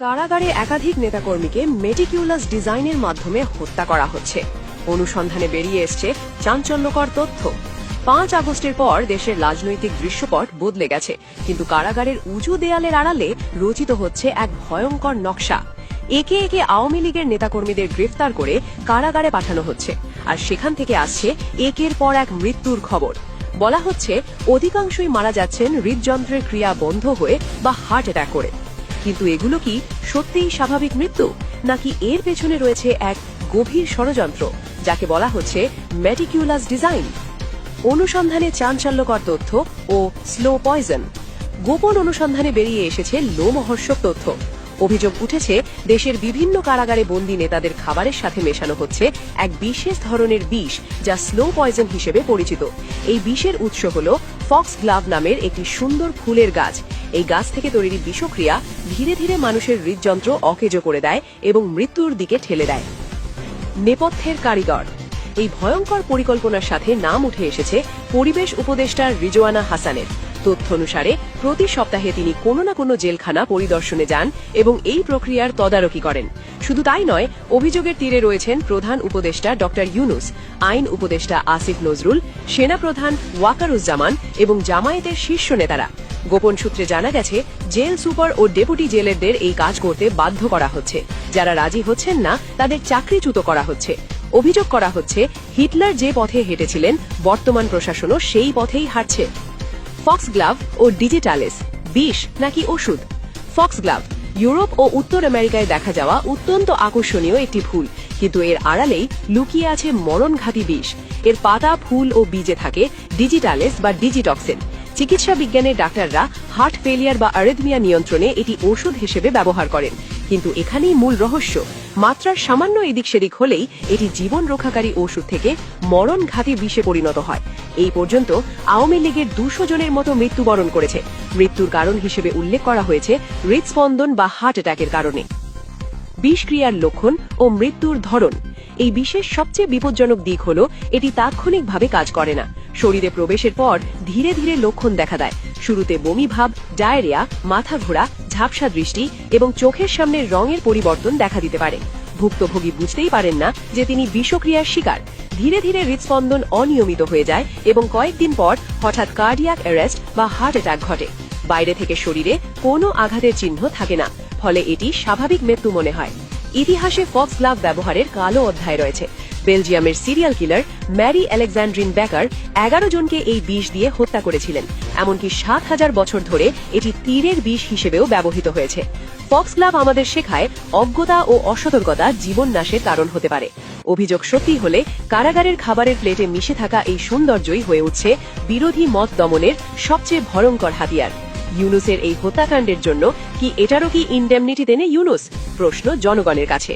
কারাগারে একাধিক নেতাকর্মীকে মেটিকিউলাস ডিজাইনের মাধ্যমে হত্যা করা হচ্ছে। অনুসন্ধানে বেরিয়ে এসছে চাঞ্চল্যকর তথ্য। ৫ আগস্টের পর দেশের রাজনৈতিক দৃশ্যপট বদলে গেছে, কিন্তু কারাগারের উঁচু দেয়ালের আড়ালে রচিত হচ্ছে এক ভয়ঙ্কর নকশা। একে একে আওয়ামী লীগের নেতাকর্মীদের গ্রেফতার করে কারাগারে পাঠানো হচ্ছে, আর সেখান থেকে আসছে একের পর এক মৃত্যুর খবর। বলা হচ্ছে অধিকাংশই মারা যাচ্ছেন হৃদযন্ত্রের ক্রিয়া বন্ধ হয়ে বা হার্ট অ্যাটাক করে। কিন্তু এগুলো কি সত্যিই স্বাভাবিক মৃত্যু, নাকি এর পেছনে রয়েছে এক গভীর ষড়যন্ত্র যাকে বলা হচ্ছে মেটিকিউলাস ডিজাইন? অনুসন্ধানে চাঞ্চল্যকর তথ্য ও স্লো পয়জন। গোপন অনুসন্ধানে বেরিয়ে এসেছে লোমহর্ষক তথ্য। অভিযোগ উঠেছে দেশের বিভিন্ন কারাগারে বন্দী নেতাদের খাবারের সাথে মেশানো হচ্ছে এক বিশেষ ধরনের বিষ, যা স্লো পয়জন হিসেবে পরিচিত। এই বিষের উৎস হল ফক্স গ্লাভ নামের একটি সুন্দর ফুলের গাছ। এই গাছ থেকে তৈরি বিষক্রিয়া ধীরে ধীরে মানুষের হৃদযন্ত্র অকেজো করে দেয় এবং মৃত্যুর দিকে ঠেলে দেয়। নেপথ্যের কারিগর। এই ভয়ঙ্কর পরিকল্পনার সাথে নাম উঠে এসেছে পরিবেশ উপদেষ্টা রিজওয়ানা হাসানের। তথ্য অনুসারে প্রতি সপ্তাহে তিনি কোনো না কোনো জেলখানা পরিদর্শনে যান এবং এই প্রক্রিয়ার তদারকি করেন। শুধু তাই নয়, অভিযোগের তীরে রয়েছেন প্রধান উপদেষ্টা ডক্টর ইউনুস, আইন উপদেষ্টা আসিফ নজরুল, সেনাপ্রধান ওয়াকারুজ্জামান এবং জামায়াতের শীর্ষ নেতারা। গোপন সূত্রে জানা গেছে জেল সুপার ও ডেপুটি জেলারদের এই কাজ করতে বাধ্য করা হচ্ছে। যারা রাজি হচ্ছেন না তাদের চাকরিচ্যুত করা হচ্ছে। অভিযোগ করা হচ্ছে হিটলার যে পথে হেঁটেছিলেন, বর্তমান প্রশাসনও সেই পথেই হাঁটছে। ফক্স গ্লাভ ও ডিজিটালিস, বিষ নাকি ওষুধ? ফক্স গ্লাভ ইউরোপ ও উত্তর আমেরিকায় দেখা যাওয়া অত্যন্ত আকর্ষণীয় একটি ফুল, কিন্তু এর আড়ালেই লুকিয়ে আছে মরণঘাতী বিষ। এর পাতা, ফুল ও বীজে থাকে ডিজিটালিস বা ডিজিটক্সিন। চিকিৎসা বিজ্ঞানের ডাক্তাররা হার্ট ফেলিয়ার বা অ্যারিথমিয়া নিয়ন্ত্রণে এটি ওষুধ হিসেবে ব্যবহার করেন। কিন্তু এখানেই মূল রহস্য। মাত্রার সামান্য এদিক সেদিক হলেই এটি জীবন রক্ষাকারী ওষুধ থেকে মরণঘাতী বিষে পরিণত হয়। এই পর্যন্ত আওয়ামী লীগের ২০০ জনের মতো মৃত্যুবরণ করেছে। মৃত্যুর কারণ হিসেবে উল্লেখ করা হয়েছে হৃদস্পন্দন বা হার্ট অ্যাটাকের কারণে। বিষক্রিয়ার লক্ষণ ও মৃত্যুর ধরন। এই বিষের সবচেয়ে বিপজ্জনক দিক হল এটি তাৎক্ষণিকভাবে কাজ করে না। শরীরে প্রবেশের পর ধীরে ধীরে লক্ষণ দেখা দেয়। শুরুতে বমি ভাব, ডায়রিয়া, মাথা ঘোরা, ঝাপসা দৃষ্টি এবং চোখের সামনের রঙের পরিবর্তন দেখা দিতে পারে। ভুক্তভোগী বুঝতেই পারেন না যে তিনি বিষক্রিয়ার শিকার। ধীরে ধীরে হৃদস্পন্দন অনিয়মিত হয়ে যায় এবং কয়েকদিন পর হঠাৎ কার্ডিয়াক অ্যারেস্ট বা হার্ট অ্যাটাক ঘটে। বাইরে থেকে শরীরে কোনো আঘাতের চিহ্ন থাকে না, ফলে এটি স্বাভাবিক মৃত্যু মনে হয়। ইতিহাসে ফক্স গ্লাভ ব্যবহারের কালো অধ্যায় রয়েছে। বেলজিয়ামের সিরিয়াল কিলার ম্যারি আলেকজান্ড্রিন বেকার ১১ জনকে এই বিষ দিয়ে হত্যা করেছিলেন। এমনকি ৭,০০০ বছর ধরে এটি তীরের বিষ হিসেবেও ব্যবহৃত হয়েছে। ফক্স গ্লাভ আমাদের শেখায় অজ্ঞতা ও অসতর্কতা জীবন নাশের কারণ হতে পারে। অভিযোগ সত্যি হলে কারাগারের খাবারের প্লেটে মিশে থাকা এই সৌন্দর্যই হয়ে উঠছে বিরোধী মত দমনের সবচেয়ে ভয়ঙ্কর হাতিয়ার। ইউনুসের এই হত্যাকাণ্ডের জন্য কি এটারও কি ইনডেমনিটি দেনে ইউনুস? প্রশ্ন জনগণের কাছে।